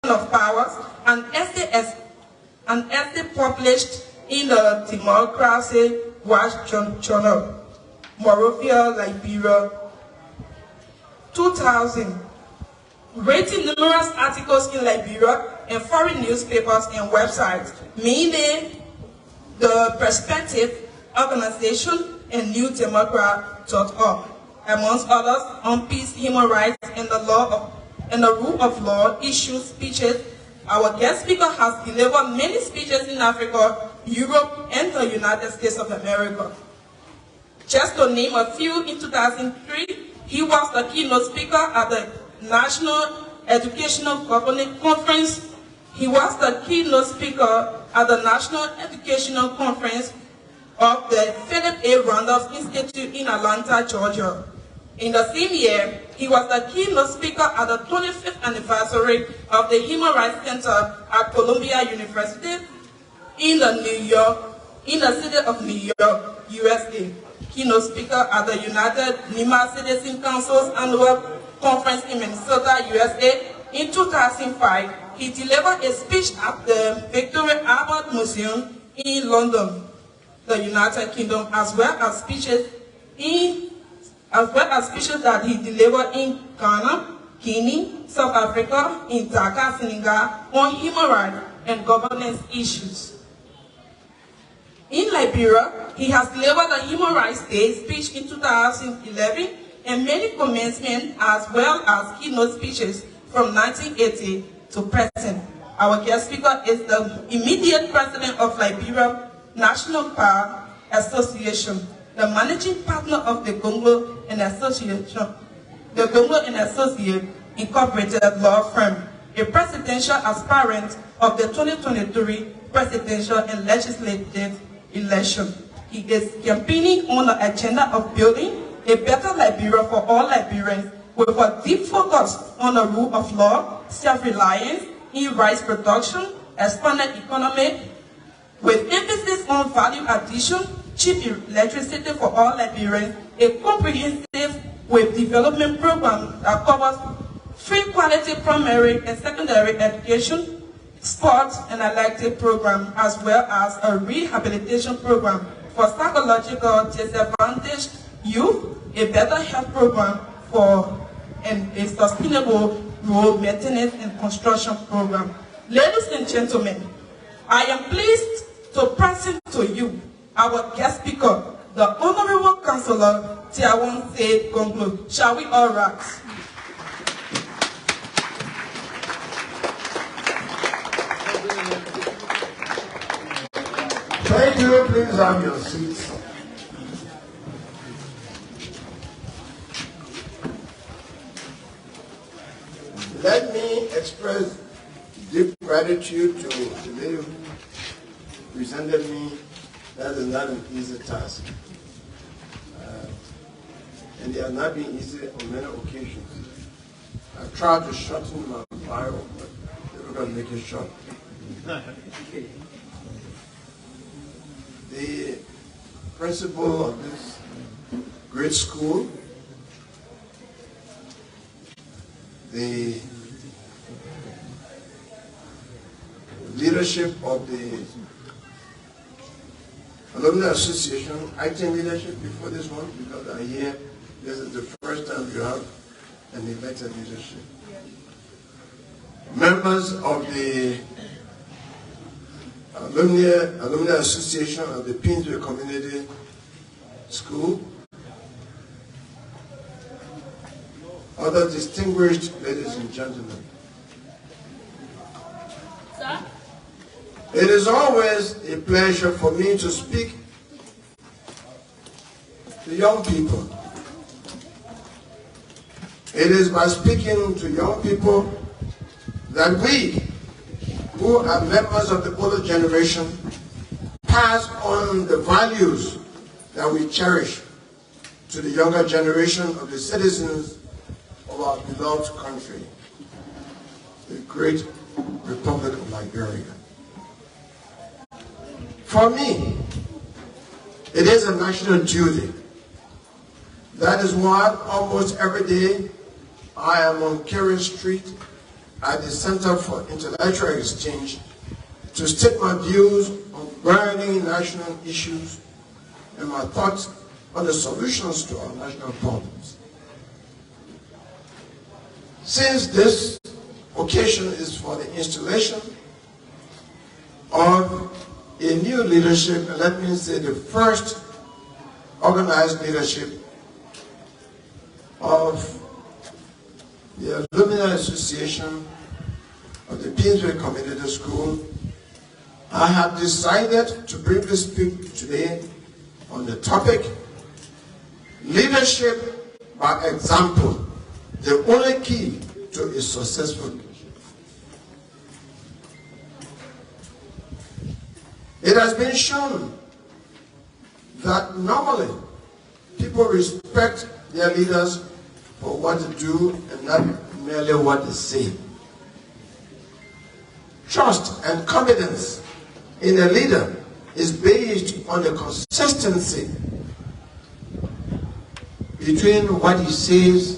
of Powers, an essay published in the Democracy Watch Journal, Monrovia, Liberia, 2000, writing numerous articles in Liberia and foreign newspapers and websites, mainly the Perspective Organization and NewDemocrat.org, amongst others, on peace, human rights, and the rule of law issues, speeches. Our guest speaker has delivered many speeches in Africa, Europe, and the United States of America. Just to name a few, in 2003, he was the keynote speaker at the National Educational Governing Conference. He was the keynote speaker at the National Educational Conference of the Philip A. Randolph Institute in Atlanta, Georgia. In the same year, he was the keynote speaker at the 25th anniversary of the Human Rights Center at Columbia University in the city of New York, USA. Keynote speaker at the United Lima Citizen Council's annual conference in Minnesota, USA. In 2005, he delivered a speech at the Victoria Albert Museum in London, the United Kingdom, as well as speeches that he delivered in Ghana, Guinea, South Africa, in Dhaka, Senegal, on human rights and governance issues. In Liberia, he has delivered a Human Rights Day speech in 2011 and many commencements as well as keynote speeches from 1980 to present. Our guest speaker is the immediate president of Liberia National Bar Association, the managing partner of the Gongloe and Association, the Gongloe and Associate Incorporated law firm, a presidential aspirant of the 2023 presidential and legislative election. He is campaigning on the agenda of building a better Liberia for all Liberians with a deep focus on the rule of law, self-reliance, in rice production, expanded economy, with emphasis on value addition, cheap electricity for all Liberians, a comprehensive web development program that covers free quality primary and secondary education, sports and elective program, as well as a rehabilitation program for psychological disadvantaged youth, a better health program and a sustainable road maintenance and construction program. Ladies and gentlemen, I am pleased to present to you our guest speaker, the Honorable Councillor Tiawan Saye Gongloe. Shall we all rise? Thank you. Please have your seats. Let me express deep gratitude to the lady who presented me. That is not an easy task. And it has not been easy on many occasions. I've tried to shorten my bio, but we're going to make it short. The principal of this great school, the leadership of the Alumni Association, acting leadership before this one, because I hear this is the first time you have an elected leadership. Members of the Alumni Association of the Paynesville Community School, other distinguished ladies and gentlemen. Sir? It is always a pleasure for me to speak to young people. It is by speaking to young people that we, who are members of the older generation, pass on the values that we cherish to the younger generation of the citizens of our beloved country, the great Republic of Liberia. For me, it is a national duty. That is why almost every day I am on Cllr Street at the Center for Intellectual Exchange to state my views on burning national issues and my thoughts on the solutions to our national problems. Since this occasion is for the installation of a new leadership, and let me say the first organized leadership of the Alumni Association of the Paynesville Community School, I have decided to briefly speak today on the topic, leadership by example, the only key to a successful leadership. It has been shown that normally people respect their leaders for what they do and not merely what they say. Trust and confidence in a leader is based on the consistency between what he says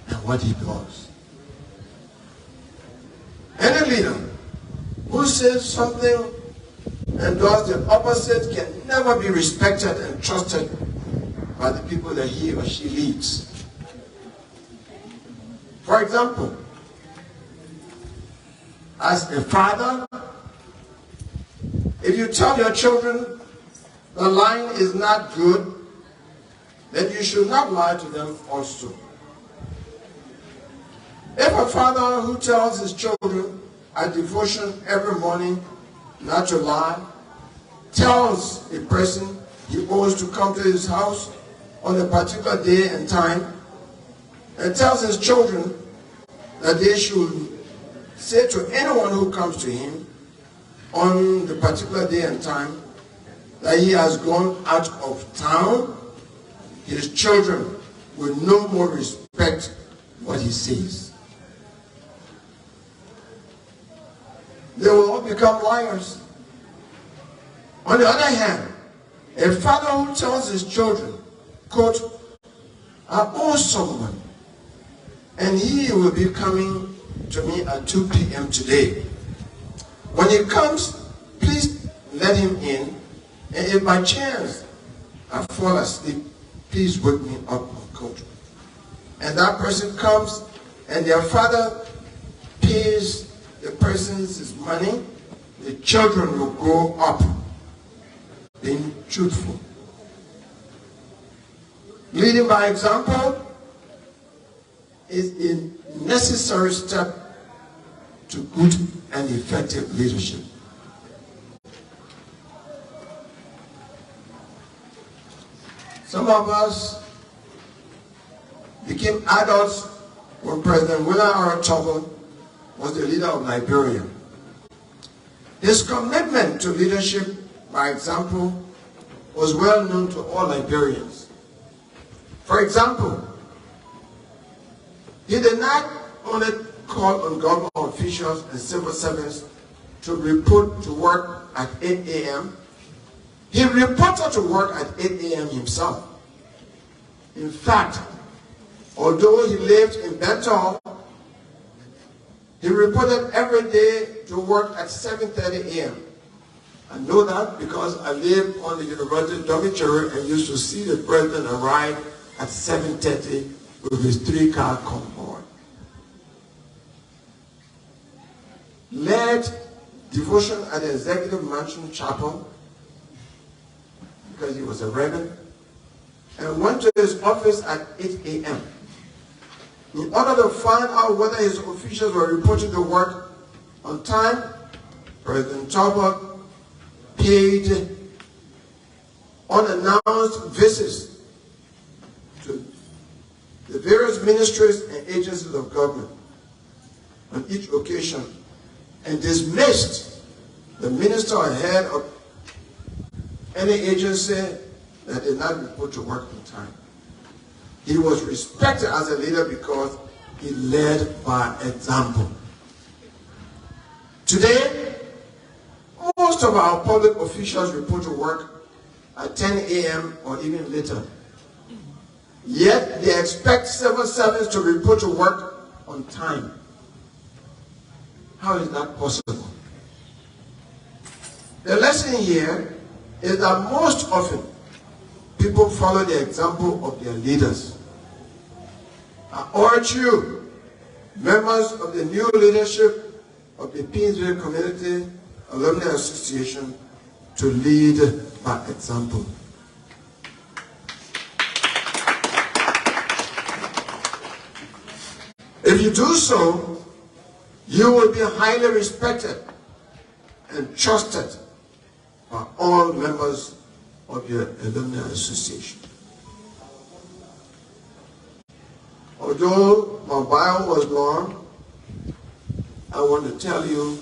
and what he does. Any leader who says something and does the opposite can never be respected and trusted by the people that he or she leads. For example, as a father, if you tell your children the line is not good, then you should not lie to them also. If a father who tells his children at devotion every morning not to lie, tells a person he owes to come to his house on a particular day and time, and tells his children that they should say to anyone who comes to him on the particular day and time that he has gone out of town, his children will no more respect what he says. They will all become liars. On the other hand, a father who tells his children, quote, I owe someone, and he will be coming to me at 2 p.m. today. When he comes, please let him in, and if by chance I fall asleep, please wake me up, coach. And that person comes, and their father pays the person's money, the children will grow up being truthful. Leading by example is a necessary step to good and effective leadership. Some of us became adults when President William R. Tubman was the leader of Liberia. His commitment to leadership by example was well known to all Liberians. For example, he did not only call on government officials and civil servants to report to work at 8 a.m., he reported to work at 8 a.m. himself. In fact, although he lived in Benton, he reported every day to work at 7:30 a.m. I know that because I lived on the university dormitory and used to see the president arrive at 7:30 with his 3-car convoy. Led devotion at the Executive Mansion Chapel because he was a reverend, and went to his office at 8 a.m. in order to find out whether his officials were reporting to work on time. President Tubman paid unannounced visits to the various ministries and agencies of government on each occasion and dismissed the minister or head of any agency that did not report to work on time. He was respected as a leader because he led by example. Today, most of our public officials report to work at 10 a.m. or even later. Yet they expect civil servants to report to work on time. How is that possible? The lesson here is that most often people follow the example of their leaders. I urge you, members of the new leadership of the Paynesville Community Alumni Association, to lead by example. If you do so, you will be highly respected and trusted by all members of your alumni association. Although my bio was long, I want to tell you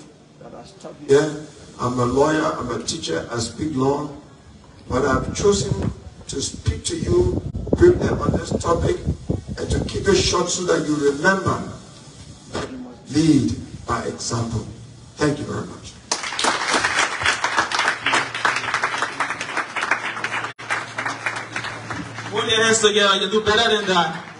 that I'm a lawyer, I'm a teacher, I speak law, but I've chosen to speak to you briefly on this topic and to keep it short so that you remember that you must lead by example. Thank you very much. Put your hands together, you do better than that.